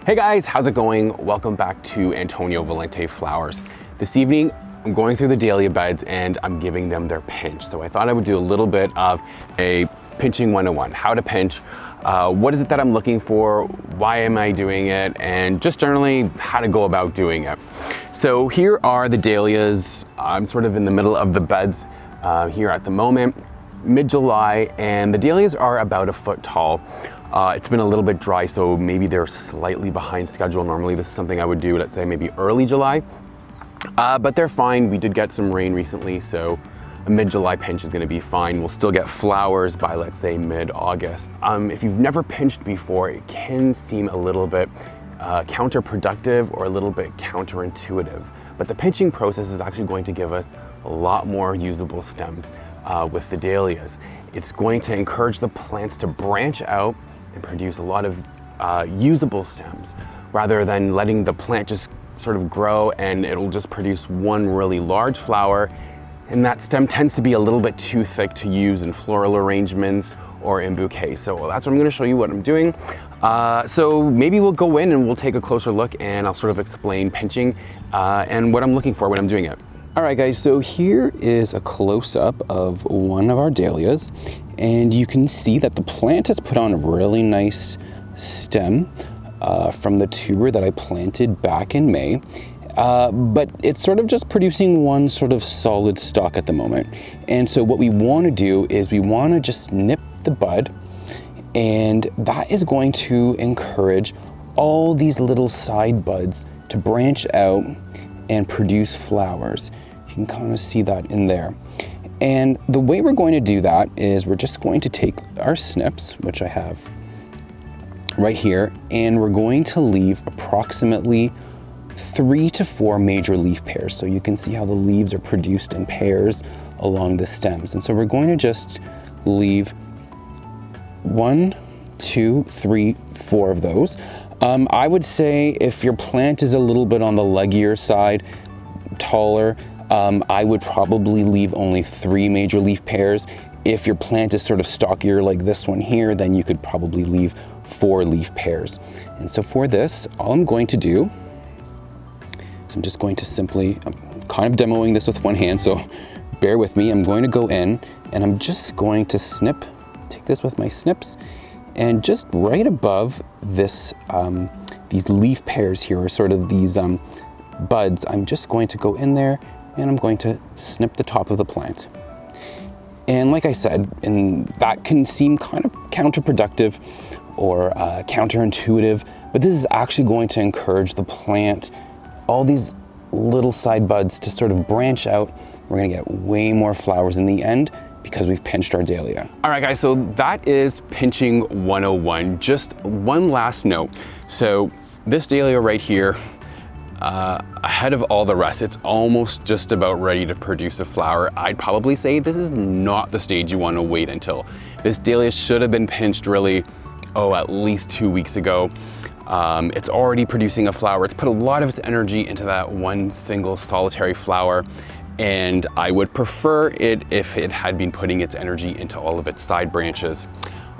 Hey guys, how's it going? Welcome back to Antonio Valente Flowers. This evening, I'm going through the dahlia beds and I'm giving them their pinch. So I thought I would do a little bit of a pinching 101, how to pinch, what is it that I'm looking for, why am I doing it, and just generally how to go about doing it. So here are the dahlias. I'm sort of in the middle of the beds here at the moment, mid-July, and the dahlias are about a foot tall. It's been a little bit dry, so maybe they're slightly behind schedule. Normally this is something I would do, let's say maybe early July, but they're fine. We did get some rain recently, so a mid-July pinch is gonna be fine. We'll still get flowers by, let's say, mid-August. If you've never pinched before, it can seem a little bit counterproductive or a little bit counterintuitive, but the pinching process is actually going to give us a lot more usable stems with the dahlias. It's going to encourage the plants to branch out and produce a lot of usable stems rather than letting the plant just sort of grow and it'll just produce one really large flower, and that stem tends to be a little bit too thick to use in floral arrangements or in bouquets. So that's what I'm going to show you what I'm doing. So maybe we'll go in and we'll take a closer look and I'll sort of explain pinching and what I'm looking for when I'm doing it. All right guys, so here is a close-up of one of our dahlias, and you can see that the plant has put on a really nice stem from the tuber that I planted back in May, but it's sort of just producing one sort of solid stalk at the moment. And so what we want to do is we want to just nip the bud, and that is going to encourage all these little side buds to branch out and produce flowers. You can kind of see that in there. And the way we're going to do that is we're just going to take our snips, which I have right here, and we're going to leave approximately 3 to 4 major leaf pairs. So you can see how the leaves are produced in pairs along the stems. And so we're going to just leave 1, 2, 3, 4 of those. I would say if your plant is a little bit on the leggier side, taller, I would probably leave only 3 major leaf pairs. If your plant is sort of stockier like this one here, then you could probably leave 4 leaf pairs. And so for this, all I'm going to do is I'm just going to simply, I'm kind of demoing this with one hand, so bear with me. I'm going to go in and I'm just going to snip, take this with my snips, and just right above this, these leaf pairs here, or sort of these buds, I'm just going to go in there and I'm going to snip the top of the plant. And like I said, and that can seem kind of counterproductive or counterintuitive, but this is actually going to encourage the plant, all these little side buds, to sort of branch out. We're gonna get way more flowers in the end because we've pinched our dahlia. All right guys, so that is pinching 101. Just one last note. So this dahlia right here, ahead of all the rest, it's almost just about ready to produce a flower. I'd probably say this is not the stage you want to wait until. This dahlia should have been pinched really, at least 2 weeks ago. It's already producing a flower. It's put a lot of its energy into that one single solitary flower, and I would prefer it if it had been putting its energy into all of its side branches.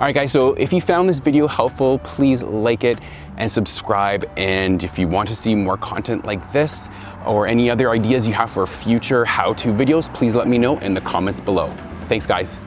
All right guys, so if you found this video helpful, please like it and subscribe. And if you want to see more content like this or any other ideas you have for future how-to videos, please let me know in the comments below. Thanks guys.